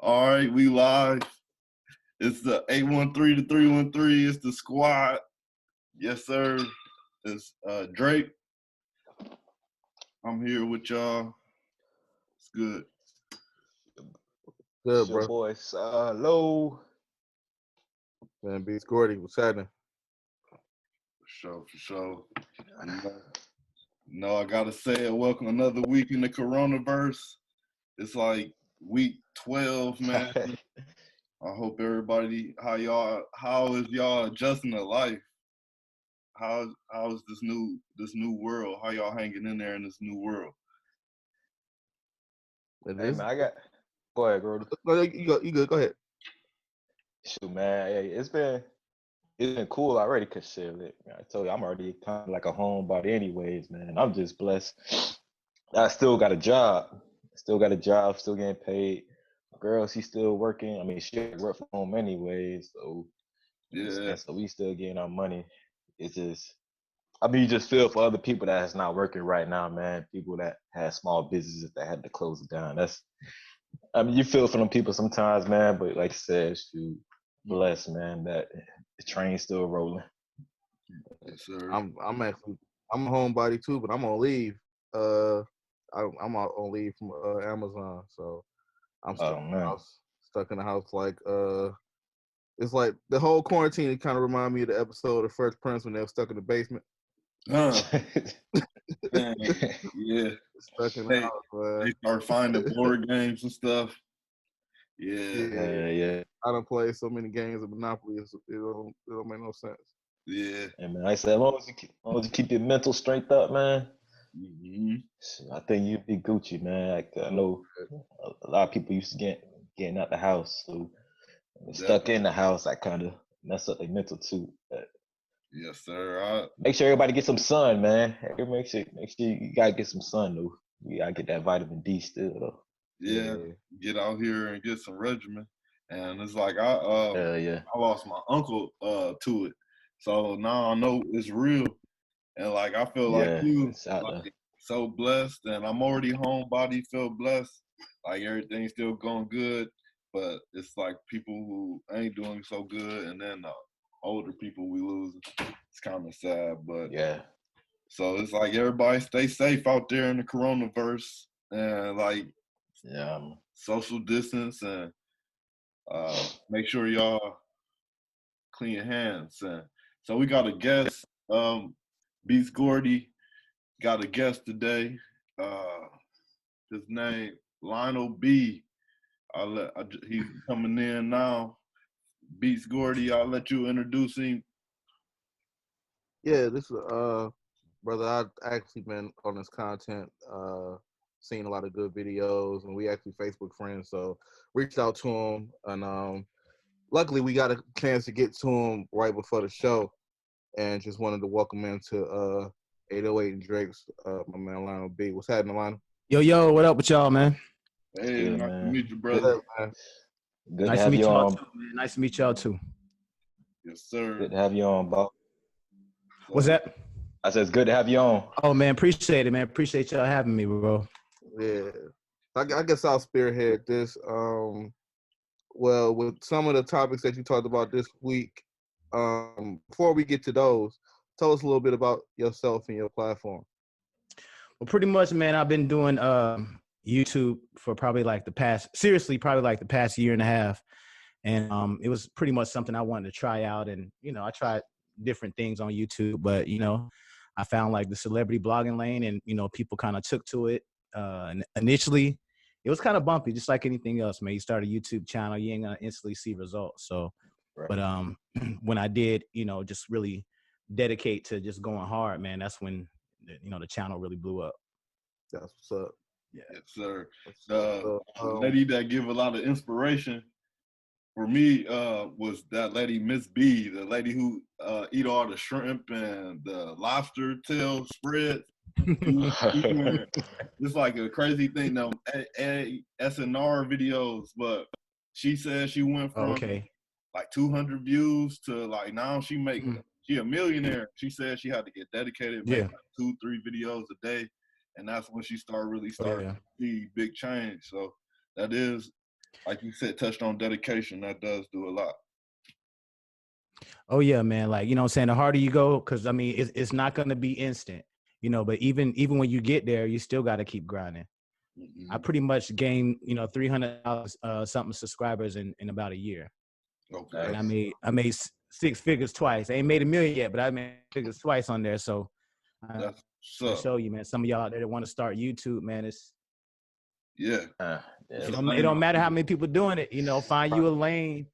All right, we live. It's the 813 to 313. It's the squad. Yes, sir. It's Drape. I'm here with y'all. It's good. Good, It's your bro. boy Salo. Man, beats Gordy. What's happening? For sure. No, I gotta say it. Welcome another week in the coronavirus. It's like week 12, man. I hope everybody, how is y'all adjusting to life? How is this new world? How y'all hanging in there in this new world? Hey, man, go ahead, Gordy. You good? Go ahead. Shoot, man. Hey, it's been cool already, cause shit, I told you I'm already kind of like a homebody, anyways, man. I'm just blessed. I still got a job. Still getting paid. My girl, she's still working. I mean, she work from home anyways, so Yeah. and so we still getting our money. It's just, I mean, you just feel for other people that's not working right now, man. People that had small businesses that had to close it down. I mean, you feel for them people sometimes, man. But like I said, shoot, blessed, man, that the train's still rolling. Yes, sir. I'm a homebody too, but I'm on leave. I'm on leave from Amazon, so I'm stuck in the house. Like it's like the whole quarantine. It kind of reminded me of the episode of Fresh Prince when they were stuck in the basement. Yeah. Stuck in the house, man. They start finding board games and stuff. Yeah. I done played so many games of Monopoly, it don't make no sense. Yeah. And man, I said, as long as you keep your mental strength up, man, I think you'd be Gucci, man. I know a lot of people used to getting out the house, so stuck in the house, I kind of mess up their mental too. But yes, sir. Make sure everybody get some sun, man. Make sure you gotta get some sun, though. You gotta get that vitamin D still, though. Yeah, get out here and get some regimen. And it's like I lost my uncle to it, so now I know it's real. And like I feel like you, like, so blessed, and I'm already homebody, feel blessed. Like everything's still going good, but it's like people who ain't doing so good, and then older people we lose. It's kind of sad, but so it's like everybody stay safe out there in the coronavirus, and like social distance, and make sure y'all clean your hands. And so we got a guest, Beats Gordy, got a guest today. His name Lionel B. He's coming in now. Beats Gordy, I'll let you introduce him. Yeah, this is brother. I've actually been on this content, seen a lot of good videos, and we actually Facebook friends. So reached out to him, and luckily we got a chance to get to him right before the show, and just wanted to welcome him to 808 and Drake's, my man Lionel B. What's happening, Lionel? Yo, what up with y'all, man? Hey, nice to meet you, brother. Good nice to meet y'all too, man. Nice to meet y'all too. Yes, sir. Good to have you on, Bob. What's that? I said it's good to have you on. Oh man, appreciate it, man. Appreciate y'all having me, bro. Yeah, I guess I'll spearhead this. Well, with some of the topics that you talked about this week, before we get to those, tell us a little bit about yourself and your platform. Well, pretty much, man, I've been doing YouTube for probably like the past year and a half. And it was pretty much something I wanted to try out. And, I tried different things on YouTube, but, I found like the celebrity blogging lane, and, people kind of took to it. And initially, it was kind of bumpy, just like anything else, man. You start a YouTube channel, you ain't going to instantly see results. So, but when I did, just really dedicate to just going hard, man, that's when, the channel really blew up. That's what's up. Yeah. Yes, sir. The lady that give a lot of inspiration for me was that lady, Miss B, the lady who eat all the shrimp and the lobster tail spread. It's like a crazy thing, though. SNR videos, but she said she went from like 200 views to like now she a millionaire. She said she had to get dedicated, make like 2-3 videos a day, and that's when she started to see big change. So that is like you said, touched on dedication. That does do a lot. Oh yeah, man. Like, you know what I'm saying? The harder you go, because I mean, it's not gonna be instant, you know, but even when you get there, you still gotta keep grinding. I pretty much gained, you know, $300 something subscribers in about a year. Okay. And I made six figures twice. I ain't made $1 million yet, but I made figures twice on there. So That's I show you, man. Some of y'all out there that want to start YouTube, man, it don't matter how many people doing it. You know, find you a lane.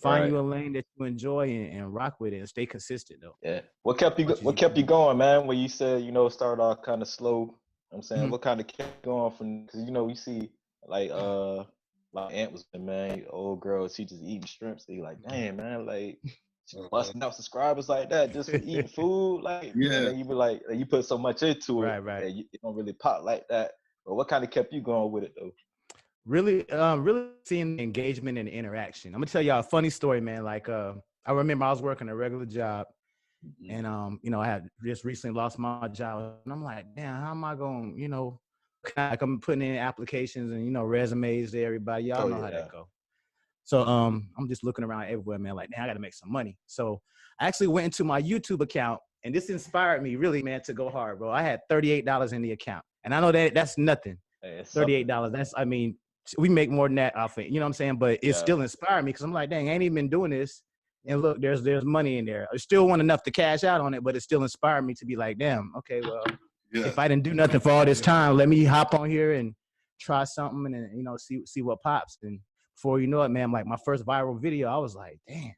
Find you a lane that you enjoy and rock with it and stay consistent though. Yeah. What kept you going, man? When you said, you know, start off kind of slow. You know what I'm saying, what kind of kept going from? Because you know we see like Ant was man, old girl, she just eating shrimp. So you like, damn man, like busting out subscribers like that just for eating food, like and then you be like, you put so much into it, right. that it don't really pop like that. But what kind of kept you going with it though? Really seeing the engagement and the interaction. I'm gonna tell y'all a funny story, man. Like, I remember I was working a regular job, and you know, I had just recently lost my job, and I'm like, damn, how am I gonna, you know, like I'm putting in applications and you know resumes to everybody. Y'all know how that go. So I'm just looking around everywhere, man. Like, man, I got to make some money. So I actually went into my YouTube account, and this inspired me really, man, to go hard, bro. I had $38 in the account, and I know that that's nothing. $38. That's, I mean, we make more than that off it. You know what I'm saying? But it still inspired me because I'm like, dang, I ain't even been doing this. And look, there's money in there. I still want enough to cash out on it, but it still inspired me to be like, damn, okay, well, if I didn't do nothing for all this time, let me hop on here and try something and you know see what pops. And before you know it, man, like my first viral video, I was like, damn,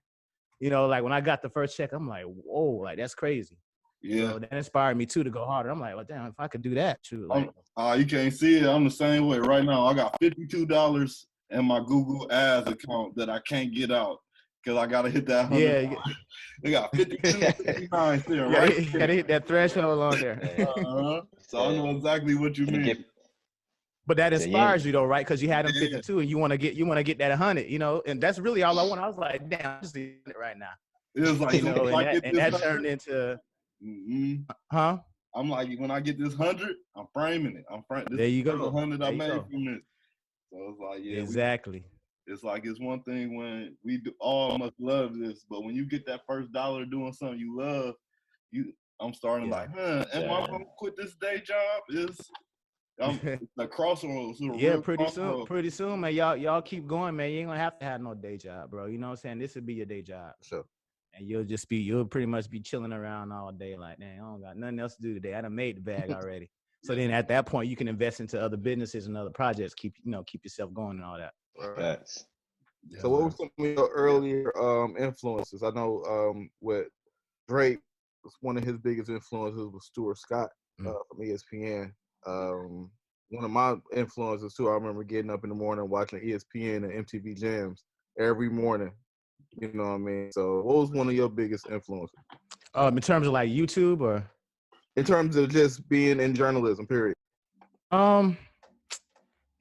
you know, like when I got the first check, I'm like, whoa, like that's crazy. Yeah, so that inspired me too to go harder. I'm like, well, damn, if I could do that too. Like, you can't see it. I'm the same way right now. I got $52 in my Google Ads account that I can't get out because I gotta hit that 100. They got 52.59 still, right? You gotta hit that threshold on there. So I know exactly what you mean. But that inspires you though, right? Because you had them 52 and you want to get that 100, you know, and that's really all I want. I was like, damn, I'm just doing it right now. It was like, you know, and that turned into. I'm like, when I get this 100, I'm framing it. There you go. The 100 I made from this. So it's like, exactly. It's like it's one thing when we all must love this, but when you get that first dollar doing something you love, I'm starting like, am I gonna quit this day job? It's a crossroads. Pretty soon, man. Y'all keep going, man. You ain't gonna have to have no day job, bro. You know what I'm saying? This would be your day job. Sure. And you'll pretty much be chilling around all day, like, dang, I don't got nothing else to do today. I done made the bag already. So then at that point, you can invest into other businesses and other projects. Keep yourself going and all that. Right. So what were some of your earlier influences? I know with Drape, one of his biggest influences was Stuart Scott from ESPN. One of my influences too, I remember getting up in the morning watching ESPN and MTV Jams every morning. You know what I mean? So what was one of your biggest influences? In terms of like YouTube or? In terms of just being in journalism, period.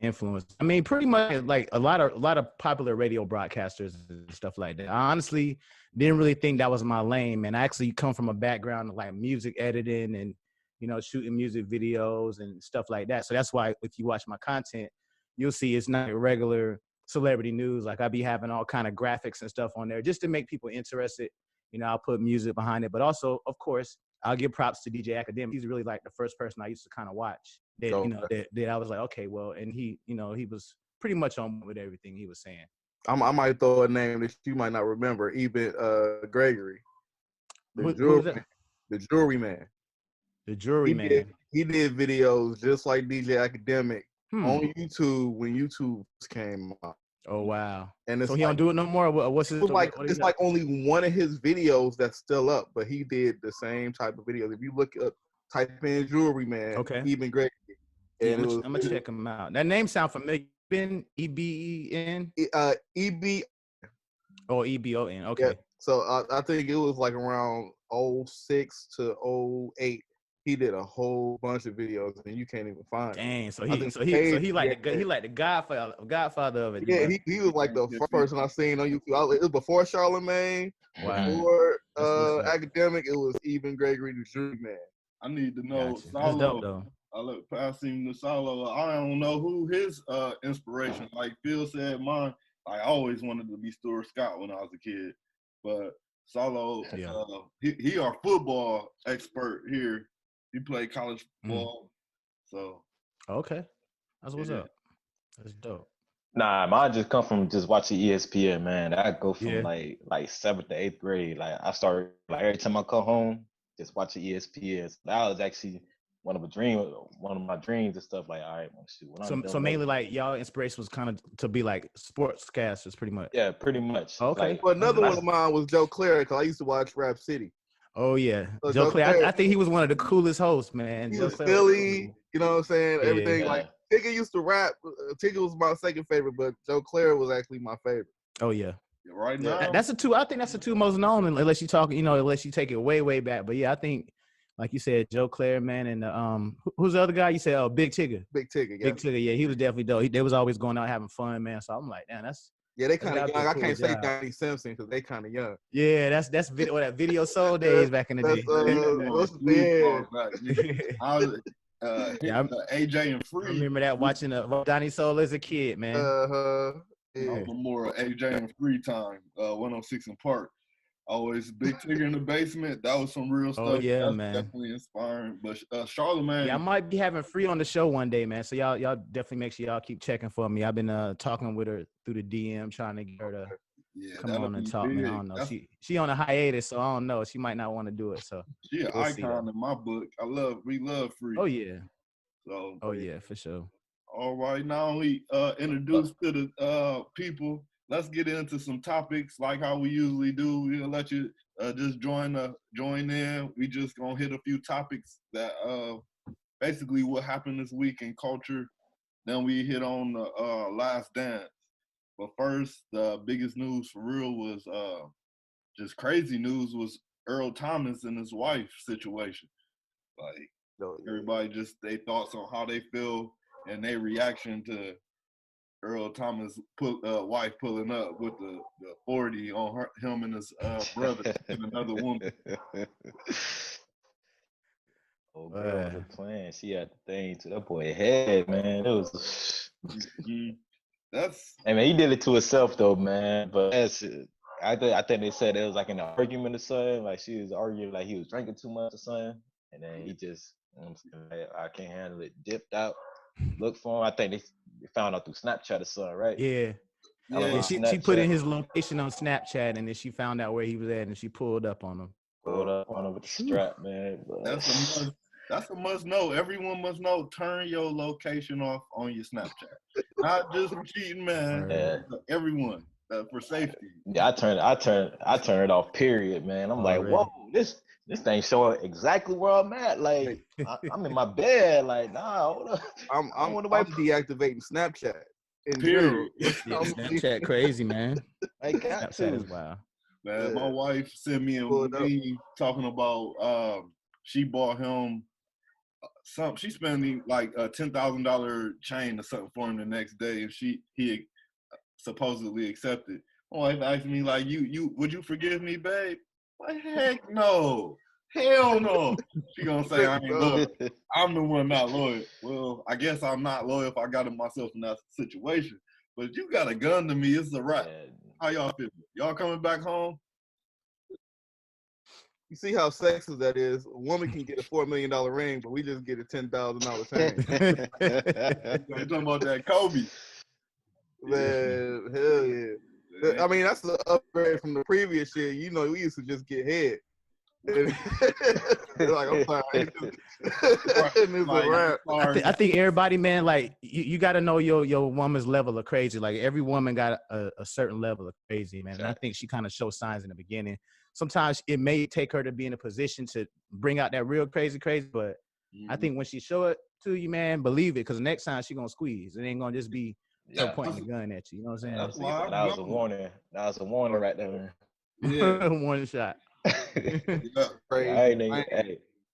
Influence. I mean, pretty much like a lot of popular radio broadcasters and stuff like that. I honestly didn't really think that was my lane, man. I actually come from a background of like music editing and, you know, shooting music videos and stuff like that. So that's why if you watch my content, you'll see it's not regular celebrity news. Like I be having all kind of graphics and stuff on there just to make people interested. You know, I'll put music behind it, but also, of course, I'll give props to DJ Academic. He's really like the first person I used to kind of watch that, you know, that I was like, okay, well, and he, you know, he was pretty much on with everything he was saying. I might throw a name that you might not remember, even Gregory, the jewelry man. The jewelry man. He did videos just like DJ Academic on YouTube when YouTube came out. Oh wow! And so he don't do it no more. What's his? It's like only one of his videos that's still up, but he did the same type of videos. If you look up, type in jewelry man, even Gregory. I'm gonna check him out. That name sound familiar. Ben EBEN. EB. Oh, EBON. Okay. Yeah. So I think it was like around 06 to 08. He did a whole bunch of videos, and you can't even find. Dang, so he like the Godfather of it. Yeah, he was like the first person I seen on YouTube. It was before Charlemagne, before Academic. It was even Gregory the Jewelry Man. I need to know. Gotcha. That's dope though. I look past him to Solo. I don't know who his inspiration. Like Phil said, mine. I always wanted to be Stuart Scott when I was a kid, but Solo, he our football expert here. He played college football, so okay, that's what's up. That's dope. Nah, mine just come from just watching ESPN, man. I go from like 7th to 8th grade. Like I started like every time I come home, just watching ESPN. So that was actually one of my dreams and stuff. Like, all right, shoot. So mainly like y'all inspiration was kind of to be like sportscasters, pretty much. Yeah, pretty much. Okay. Like, well, another one of mine was Joe Clair, because I used to watch Rap City. Oh yeah, so Joe Clair. I think he was one of the coolest hosts, man. He was Philly, you know what I'm saying? Everything like Tigger used to rap. Tigger was my second favorite, but Joe Clair was actually my favorite. Oh yeah. Right now, that's the two. I think that's the two most known, unless you talk, unless you take it way back. But yeah, I think, like you said, Joe Clair, man, and who's the other guy? You said, oh, Big Tigger. Big Tigger, yeah. Big Tigger, yeah, he was definitely dope. They was always going out having fun, man. So I'm like, damn, that's. Yeah, they kind of young. I can't say Donnie Simpson because they kind of young. Yeah, that's Video Soul days back in the day. AJ and Free. I remember that watching Donnie Soul as a kid, man. Yeah. More AJ and Free time. 106 in Park. Always Big Tigger in the basement. That was some real stuff. Oh yeah, that's man. Definitely inspiring. But Charlamagne. Yeah, I might be having Free on the show one day, man. So y'all definitely make sure y'all keep checking for me. I've been talking with her through the DM, trying to get her to come on and talk. Man, I don't know. She on a hiatus, so I don't know. She might not want to do it. So she an icon in my book. We love Free. Oh yeah. So. Oh yeah, for sure. All right, now we introduced to the people. Let's get into some topics like how we usually do. We'll let you just join in. We just gonna hit a few topics that basically what happened this week in culture. Then we hit on the Last Dance. But first, the biggest news for real was just crazy news was Earl Thomas and his wife situation. Like everybody just their thoughts on how they feel and their reaction to Earl Thomas' wife pulling up with the 40 on him and his brother and another woman. Oh, girl was a plan. She had the thing to that boy head, man. It was. I mean, he did it to himself though, man. But I think they said it was like an argument or something. Like she was arguing like he was drinking too much or something, and then he just, I can't handle it. Dipped out, looked for him. I think they found out through Snapchat or something, right? Yeah. Yeah, she put in his location on Snapchat, and then she found out where he was at, and she pulled up on him. Pulled up on him with the strap, man. But that's a must know. Everyone must know. Turn your location off on your Snapchat. Not just for cheating, man. Yeah. Everyone for safety. Yeah, I turn it off. Period, man. I'm like, whoa, this thing showing exactly where I'm at. Like, I'm in my bed. Like, nah, hold up. I'm deactivating Snapchat. Period. Yeah, Snapchat crazy, man. Snapchat is wild. Man, my wife sent me a meme talking about she bought him she spending like a $10,000 chain or something for him the next day, and he supposedly accepted. My wife asked me like, "You would you forgive me, babe?" Like, heck no. Hell no. She gonna say I ain't loyal. I'm the one not loyal. Well, I guess I'm not loyal if I got myself in that situation. But you got a gun to me, it's a wrap. How y'all feel? Y'all coming back home? You see how sexist that is? A woman can get a $4 million ring, but we just get a $10,000 chain. You talking about that Kobe? Man, hell yeah. I mean, that's the upgrade from the previous shit. You know, we used to just get head. Like, I'm sorry. I think everybody, man, like you got to know your woman's level of crazy. Like every woman got a certain level of crazy, man. And I think she kind of showed signs in the beginning. Sometimes it may take her to be in a position to bring out that real crazy, but I think when she show it to you, man, believe it, because the next time she gonna squeeze. It ain't gonna just be her pointing the gun at you. You know what I'm saying? That was a warning. That was a warning right there, man. Yeah. Warning shot. Hey,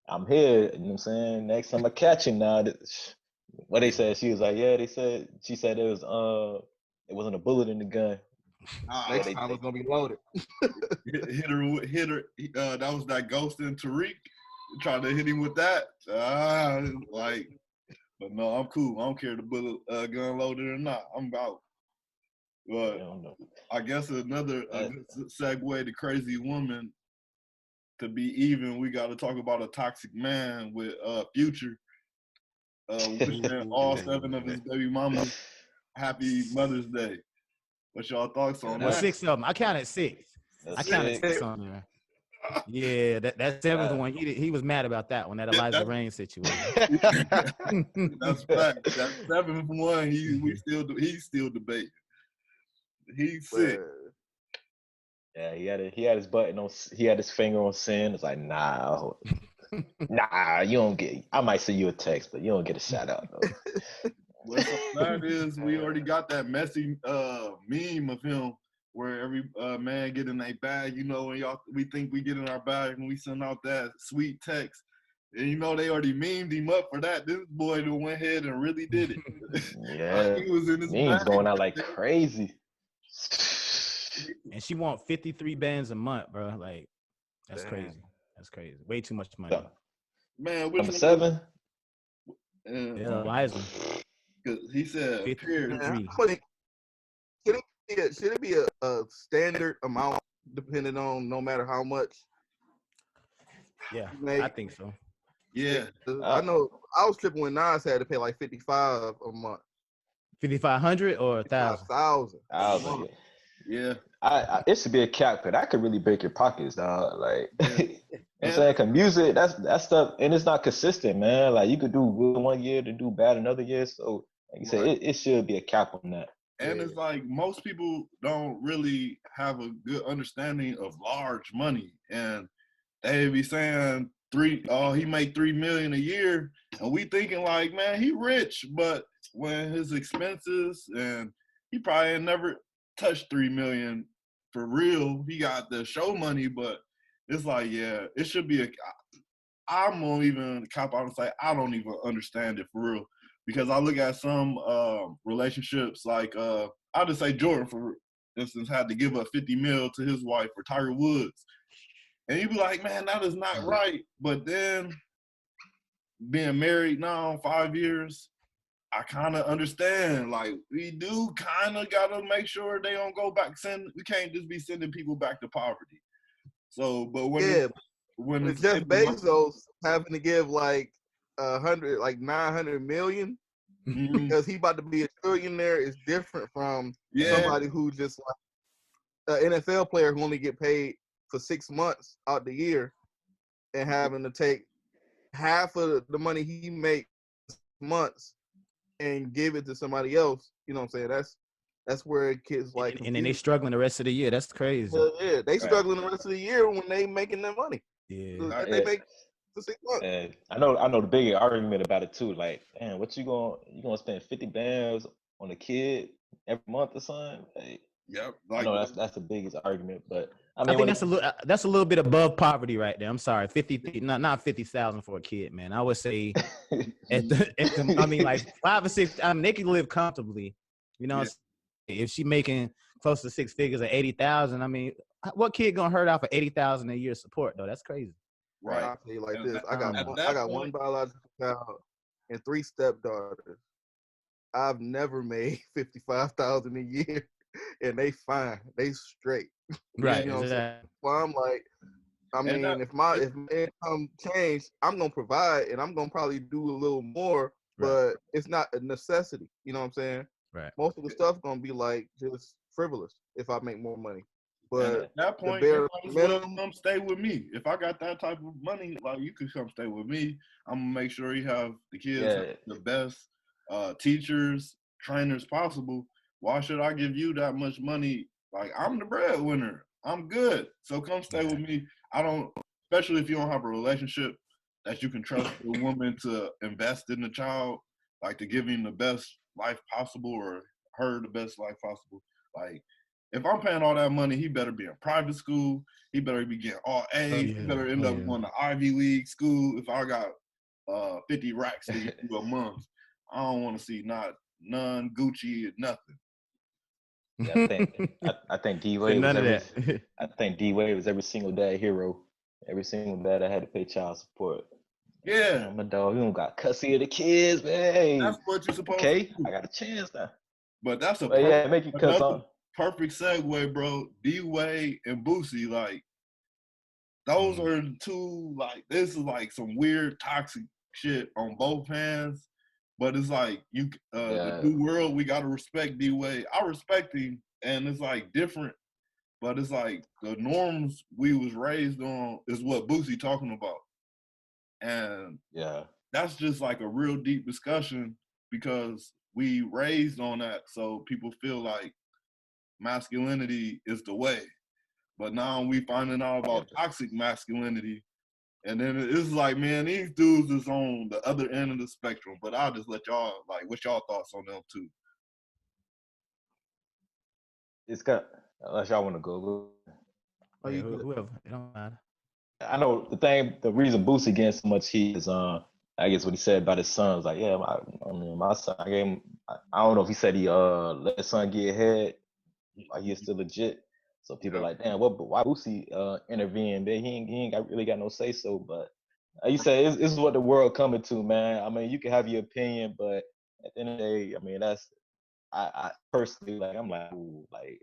I'm here. You know what I'm saying? Next time I catch him now. What they said? She was like, yeah. She said it wasn't a bullet in the gun. Next time it's gonna be loaded. hit her. That was that Ghost in Tariq. Tried to hit him with that. Like But no, I'm cool. I don't care if the bullet gun loaded or not. I'm out. But I guess another segue to Crazy Woman. To be even, we got to talk about a toxic man with Future. Wishing all 7 of his baby mamas happy Mother's Day. What's y'all thoughts on that? Well, 6 of them. I counted 6. I counted 6 on there. Yeah, that 7th one. He was mad about that one. That Eliza Rain situation. That's fact. That 7th one, he's still debating. He's sick. Yeah, he had his button on. He had his finger on sin. It's like, nah, you don't get. I might send you a text, but you don't get a shout out though. What's sad is we already got that messy meme of him where every man get in a bag. You know, when we think we get in our bag and we send out that sweet text. And you know they already memed him up for that. This boy that went ahead and really did it. Yeah, he was in his memes going out like crazy. And she want 53 bands a month, bro. Like, that's crazy. That's crazy. Way too much money. Man, number 7. Yeah, Eliza. Because he said, should it be a standard amount depending on no matter how much? Yeah, I think so. Yeah. I know I was tripping when Nas had to pay like $55 a month. 5,500 or 1,000? 1,000. Yeah. It should be a cap, but that could really break your pockets, dog. Like, you know what I'm saying? Cause music, that's stuff, and it's not consistent, man. Like, you could do good one year to do bad another year. So, like you said, it should be a cap on that. And it's like most people don't really have a good understanding of large money, and they be saying he make $3 million a year, and we thinking like, man, he rich, but when his expenses and he probably ain't never touched $3 million for real. He got the show money, but it's like, yeah, it should be I'm gonna even cop out and say I don't even understand it for real, because I look at some relationships like I'll just say Jordan, for instance, had to give up $50 million to his wife for Tiger Woods, and you be like, man, that is not right. But then being married now 5 years, I kind of understand. Like, we do kind of got to make sure they don't go back. We can't just be sending people back to poverty. So, but when it's Jeff Bezos having to give like 900 million because he about to be a trillionaire is different from somebody who just like an NFL player who only get paid for 6 months out the year and having to take half of the money he makes months and give it to somebody else. You know what I'm saying? That's where kids like, and then they struggling the rest of the year. That's crazy. Yeah, they struggling the rest of the year when they making their money. Yeah, they make for 6 months. I know the bigger argument about it too. Like, man, what you gonna spend 50 bands on a kid every month or something? Like, yep. I know that's the biggest argument, but I think that's a little bit above poverty right there. I'm sorry, 50, not 50,000 for a kid, man. I would say I mean, like 5 or 6. I mean, they can live comfortably. You know, if she making close to 6 figures or 80,000, I mean, what kid gonna hurt out for 80,000 a year support though? That's crazy. Right. I'll tell you like this: I got one biological child and 3 stepdaughters. I've never made 55,000 a year, and they fine, they straight. Right. You know what I'm saying? Well, I'm like, I mean, if my income change, I'm gonna provide, and I'm gonna probably do a little more, but it's not a necessity. You know what I'm saying? Right. Most of the stuff gonna be like just frivolous if I make more money. But at that point, come stay with me. If I got that type of money, like, you could come stay with me. I'm gonna make sure you have the kids have the best teachers, trainers possible. Why should I give you that much money? Like, I'm the breadwinner. I'm good. So come stay with me. Especially if you don't have a relationship that you can trust a woman to invest in the child, like to give him the best life possible or her the best life possible. Like, if I'm paying all that money, he better be in private school. He better be getting all A's. He better end up going to Ivy League school. If I got 50 racks to do a month, I don't want to see none Gucci, nothing. Yeah, I think D Wade was every single dad hero. Every single dad that had to pay child support. Yeah. My dog, you don't got custody of the kids, man. That's what you're supposed to do. I got a chance now. But that's Make you cuss on. Perfect segue, bro. D-Wade and Boosie, like, those are the two, like, this is like some weird toxic shit on both hands. But it's like the new world, we gotta respect D-Wade. I respect him, and it's like different, but it's like the norms we was raised on is what Boosie talking about. And that's just like a real deep discussion because we raised on that, so people feel like masculinity is the way. But now we finding out about toxic masculinity. And then it's like, man, these dudes is on the other end of the spectrum. But I'll just let y'all, like, what's y'all thoughts on them too? It's got, unless y'all want to go. Whoever, it don't matter. I know the reason Boosie getting so much heat is, I guess what he said about his son was like, yeah, my son, I gave him, I don't know if he said he let his son get ahead, like he is still legit. So people are like, damn, why Boosie intervened? He ain't really got no say so. But you say this is what the world coming to, man. I mean, you can have your opinion, but at the end of the day, I mean, that's I personally like. I'm like, ooh, like,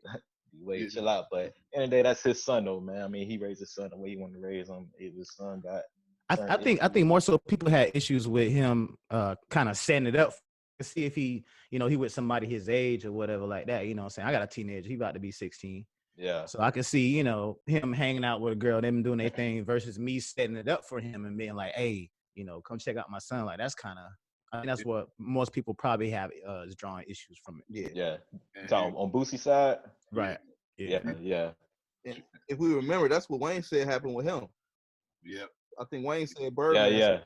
wait, chill out. But at the end of the day, that's his son, though, man. I mean, he raised his son the way he wanted to raise him. His son got. I think more so people had issues with him kind of setting it up to see if he with somebody his age or whatever like that. You know what I'm saying? I got a teenager. He about to be 16. Yeah. So I can see, him hanging out with a girl, them doing their thing versus me setting it up for him and being like, hey, come check out my son. Like, that's kind of, I think that's what most people probably have is drawing issues from it. Yeah. So on Boosie's side? Right. Yeah. And if we remember, that's what Wayne said happened with him. Yeah. I think Wayne said Birdman. Yeah.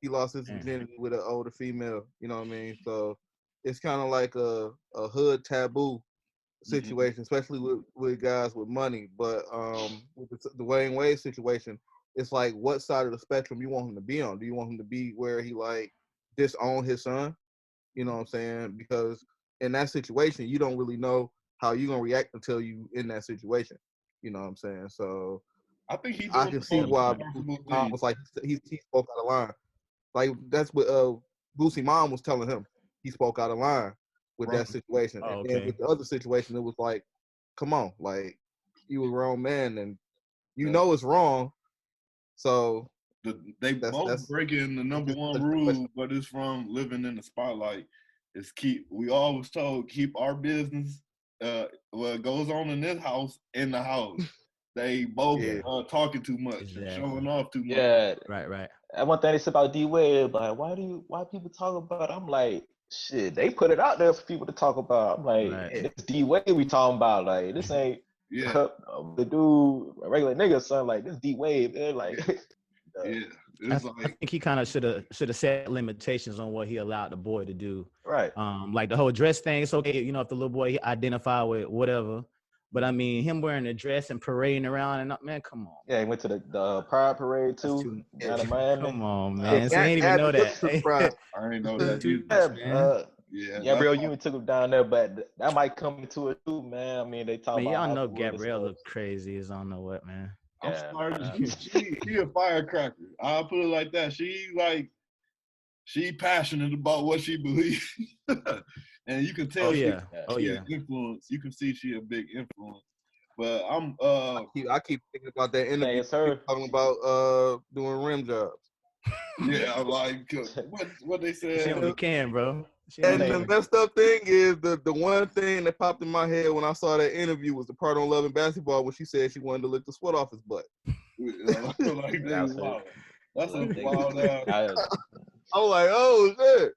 He lost his virginity with an older female. You know what I mean? So it's kind of like a hood taboo situation, especially with guys with money. But with the Wayne Wade situation, it's like, what side of the spectrum you want him to be on? Do you want him to be where he like disown his son? You know what I'm saying? Because in that situation, you don't really know how you're gonna react until you in that situation. You know what I'm saying? So I think I can see why mom was like he spoke out of line. Like that's what Boosie mom was telling him. He spoke out of line with that situation. And then with the other situation, it was like, come on, like, you a grown man and you know it's wrong. So they both breaking the number one rule, but it's from living in the spotlight. Is we always told, keep our business, what goes on in this house in the house. They both talking too much, showing off too much. Yeah, right. And one thing they said about D-Wade, like, why people talk about it? I'm like, shit, they put it out there for people to talk about. I'm like, this D-Wade we talking about. Like, this ain't the dude, a regular nigga son. Like, this D-Wade, man. Like, I think he kind of should have set limitations on what he allowed the boy to do. Right. Like the whole dress thing. It's okay, if the little boy identify with whatever. But I mean, him wearing a dress and parading around and man, come on. Yeah, he went to the Pride Parade too. Out of Miami. Come on, man. So he ain't even know that. I ain't know that. Gabrielle Union took him down there, but that might come into it too, man. I mean, they talk about. Y'all know Gabrielle look crazy as I don't know what, man. I'm sorry, she a firecracker. I'll put it like that. She passionate about what she believes. And you can tell she an influence. You can see she a big influence. But I keep thinking about that interview talking about doing rim jobs. Yeah, like what they said. She only can, bro. And the messed up thing is the one thing that popped in my head when I saw that interview was the part on Love and Basketball when she said she wanted to lick the sweat off his butt. That's a wild ass. I was like, oh shit.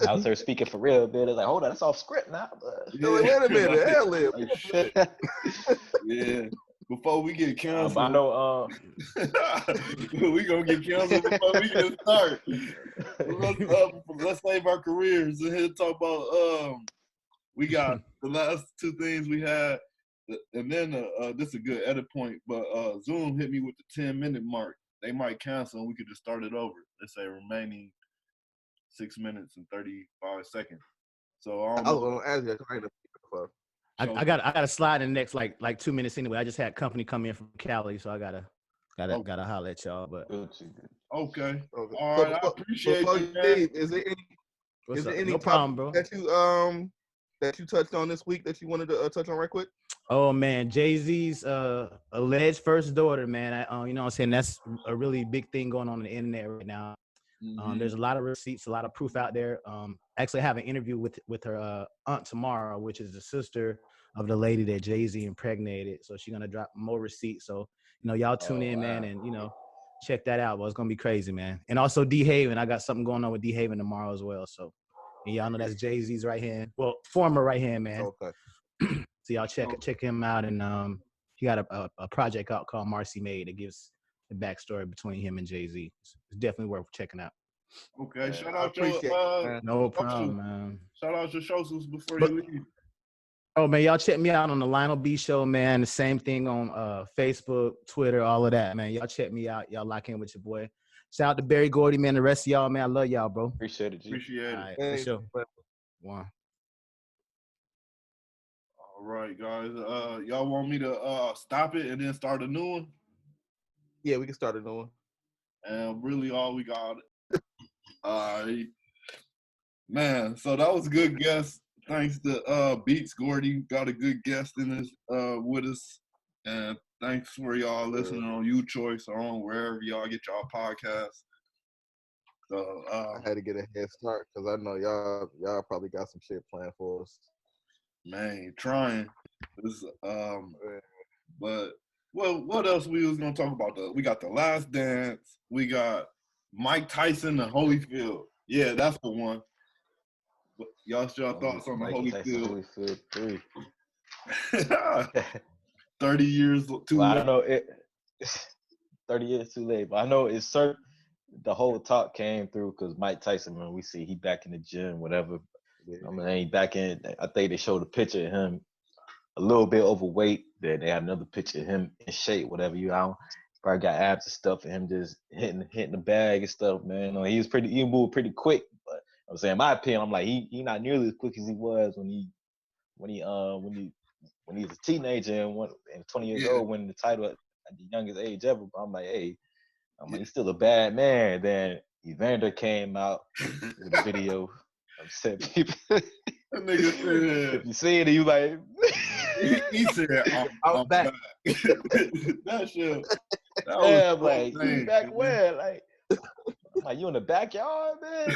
I was her speaking for real, man. It's like, hold on, that's off script now. Wait a minute, ad-lib. Yeah. Before we get canceled, I know we gonna get canceled before we get started. Let's save our careers and here talk about we got the last two things we had, and then this is a good edit point, but Zoom hit me with the 10-minute mark. They might cancel and we could just start it over. They say remaining 6 minutes and 35 seconds. So I was gonna ask you. I got to slide in the next like 2 minutes anyway. I just had company come in from Cali, so I gotta Gotta holler at y'all. But okay. All right, I appreciate you, Dave, is there any no problem, bro, that you touched on this week that you wanted to touch on right quick? Oh man, Jay-Z's alleged first daughter, man. You know what I'm saying? That's a really big thing going on the internet right now. There's a lot of receipts, a lot of proof out there. Actually, I have an interview with her aunt tomorrow, which is the sister of the lady that Jay-Z impregnated. So she's gonna drop more receipts. So y'all tune in, man, and check that out. Well, it's gonna be crazy, man. And also D Haven, I got something going on with D Haven tomorrow as well. So, and y'all know that's Jay-Z's right hand, well, former right hand man. Okay. So y'all check him out, and he got a project out called Marcy Made that gives the backstory between him and Jay-Z. It's definitely worth checking out. Okay, shout out your no problem, man. Shout out your socials before you leave. Oh man, y'all check me out on the Lionel B Show, man. The same thing on Facebook, Twitter, all of that, man. Y'all check me out. Y'all lock in with your boy. Shout out to Barry Gordy, man. The rest of y'all, man. I love y'all, bro. Appreciate it, G. Appreciate it. All right, for sure. One. All right, guys. Y'all want me to stop it and then start a new one? Yeah, we can start a new one. And really, all we got. Man, so that was a good guest. Thanks to Beats Gordy, got a good guest in this with us. And thanks for y'all listening on YouChoice or on wherever y'all get y'all podcasts. So I had to get a head start because I know y'all probably got some shit planned for us. Man, trying. But what else we was gonna talk about? We got The Last Dance. We got Mike Tyson and Holyfeild. Yeah, that's the one. Y'all thoughts on the Holyfeild? Holyfeild 3. 30 years too late. I don't know it. 30 years too late, but I know it's certain. The whole talk came through because Mike Tyson, man, we see he back in the gym, whatever. Yeah. I mean, he back in. I think they showed a picture of him a little bit overweight. Then they had another picture of him in shape, whatever you know. Probably got abs and stuff, and him just hitting the bag and stuff, man. He moved pretty quick, but I'm saying, in my opinion, I'm like he not nearly as quick as he was when he was a teenager and 20 years old, winning the title at the youngest age ever. But I'm like, hey, he's still a bad man. Then Evander came out with a video of said people. That nigga said, if you see it, you like. he said, I'm back. That shit. That like, you back where? Like, you in the backyard, man?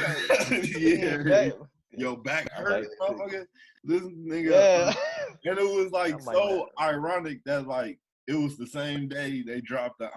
Like, Your back hurt, motherfucker. This nigga. Yeah. And it was like so ironic that like it was the same day they dropped the